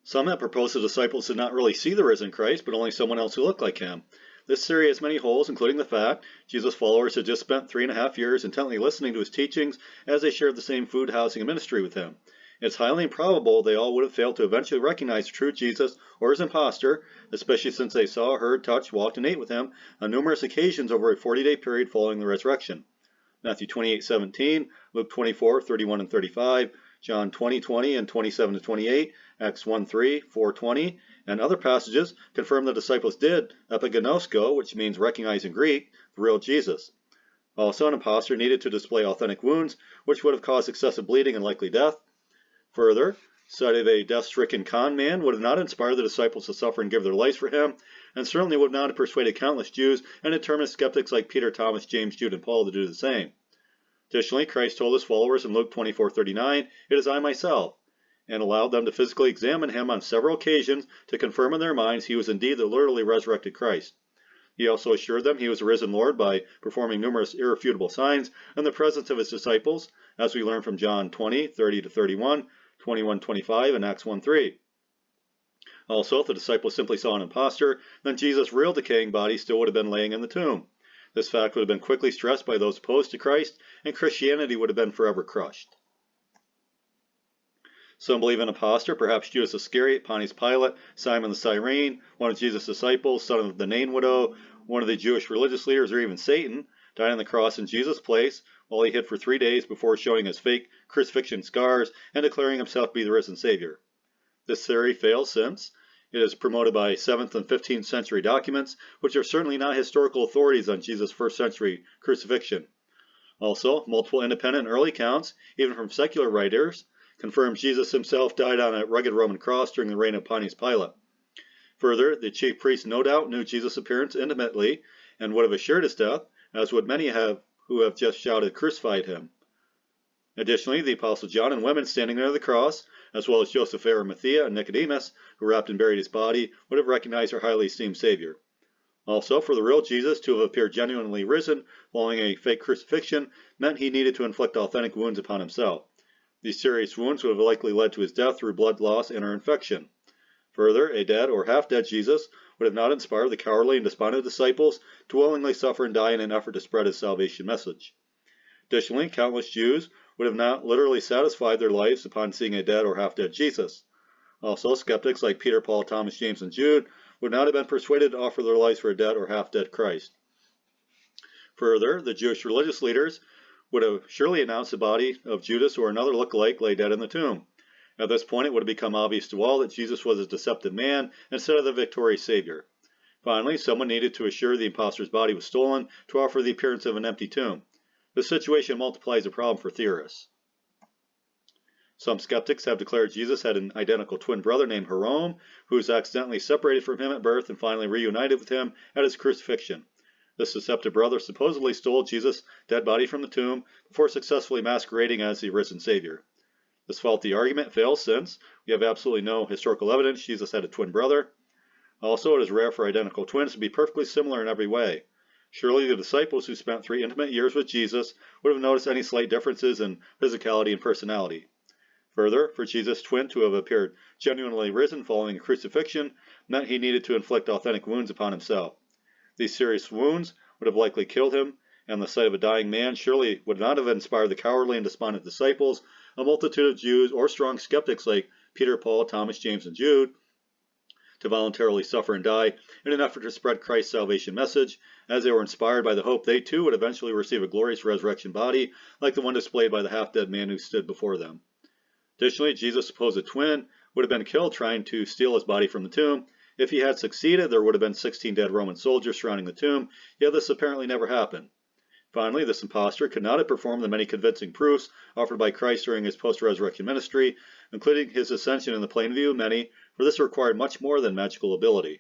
Some have proposed the disciples did not really see the risen Christ, but only someone else who looked like him. This theory has many holes, including the fact Jesus' followers had just spent 3.5 years intently listening to his teachings as they shared the same food, housing, and ministry with him. It's highly improbable they all would have failed to eventually recognize the true Jesus or his impostor, especially since they saw, heard, touched, walked, and ate with him on numerous occasions over a 40-day period following the resurrection. Matthew 28:17, Luke 24:31 and 35, John 20:20 and 27 to 28, Acts 1:3, 4:20, and other passages confirm the disciples did epigenosko, which means recognize in Greek, the real Jesus. Also, an impostor needed to display authentic wounds, which would have caused excessive bleeding and likely death. Further, sight of a death-stricken con man would have not inspired the disciples to suffer and give their lives for him, and certainly would not have persuaded countless Jews and determined skeptics like Peter, Thomas, James, Jude, and Paul to do the same. Additionally, Christ told his followers in Luke 24:39, "It is I myself," and allowed them to physically examine him on several occasions to confirm in their minds he was indeed the literally resurrected Christ. He also assured them he was the risen Lord by performing numerous irrefutable signs in the presence of his disciples, as we learn from John 20:30 to 31, 21:25, and Acts 1:3. Also, if the disciples simply saw an impostor, then Jesus' real decaying body still would have been laying in the tomb. This fact would have been quickly stressed by those opposed to Christ, and Christianity would have been forever crushed. Some believe an impostor, perhaps Judas Iscariot, Pontius Pilate, Simon the Cyrene, one of Jesus' disciples, son of the Nain widow, one of the Jewish religious leaders, or even Satan, died on the cross in Jesus' place while he hid for 3 days before showing his fake crucifixion scars and declaring himself to be the risen Savior. This theory fails since it is promoted by 7th and 15th century documents, which are certainly not historical authorities on Jesus' 1st century crucifixion. Also, multiple independent early accounts, even from secular writers, confirm Jesus himself died on a rugged Roman cross during the reign of Pontius Pilate. Further, the chief priests no doubt knew Jesus' appearance intimately and would have assured his death, as would many who have just shouted, "Crucified him." Additionally, the Apostle John and women standing near the cross, as well as Joseph of Arimathea and Nicodemus, who wrapped and buried his body, would have recognized their highly esteemed Savior. Also, for the real Jesus to have appeared genuinely risen following a fake crucifixion meant he needed to inflict authentic wounds upon himself. These serious wounds would have likely led to his death through blood loss and/or infection. Further, a dead or half-dead Jesus would have not inspired the cowardly and despondent disciples to willingly suffer and die in an effort to spread his salvation message. Additionally, countless Jews would have not literally satisfied their lives upon seeing a dead or half-dead Jesus. Also, skeptics like Peter, Paul, Thomas, James, and Jude would not have been persuaded to offer their lives for a dead or half-dead Christ. Further, the Jewish religious leaders would have surely announced the body of Judas or another lookalike lay dead in the tomb. At this point, it would have become obvious to all that Jesus was a deceptive man instead of the victorious Savior. Finally, someone needed to assure the impostor's body was stolen to offer the appearance of an empty tomb. This situation multiplies the problem for theorists. Some skeptics have declared Jesus had an identical twin brother named Jerome, who was accidentally separated from him at birth and finally reunited with him at his crucifixion. This deceptive brother supposedly stole Jesus' dead body from the tomb before successfully masquerading as the risen Savior. This faulty argument fails since we have absolutely no historical evidence Jesus had a twin brother. Also, it is rare for identical twins to be perfectly similar in every way. Surely the disciples who spent 3 intimate years with Jesus would have noticed any slight differences in physicality and personality. Further, for Jesus' twin to have appeared genuinely risen following a crucifixion meant he needed to inflict authentic wounds upon himself. These serious wounds would have likely killed him, and the sight of a dying man surely would not have inspired the cowardly and despondent disciples, a multitude of Jews or strong skeptics like Peter, Paul, Thomas, James, and Jude, to voluntarily suffer and die in an effort to spread Christ's salvation message, as they were inspired by the hope they too would eventually receive a glorious resurrection body like the one displayed by the half-dead man who stood before them. Additionally, Jesus' supposed twin would have been killed trying to steal his body from the tomb. If he had succeeded, there would have been 16 dead Roman soldiers surrounding the tomb, yet this apparently never happened. Finally, this impostor could not have performed the many convincing proofs offered by Christ during his post-resurrection ministry, including his ascension in the plain view of many, for this required much more than magical ability.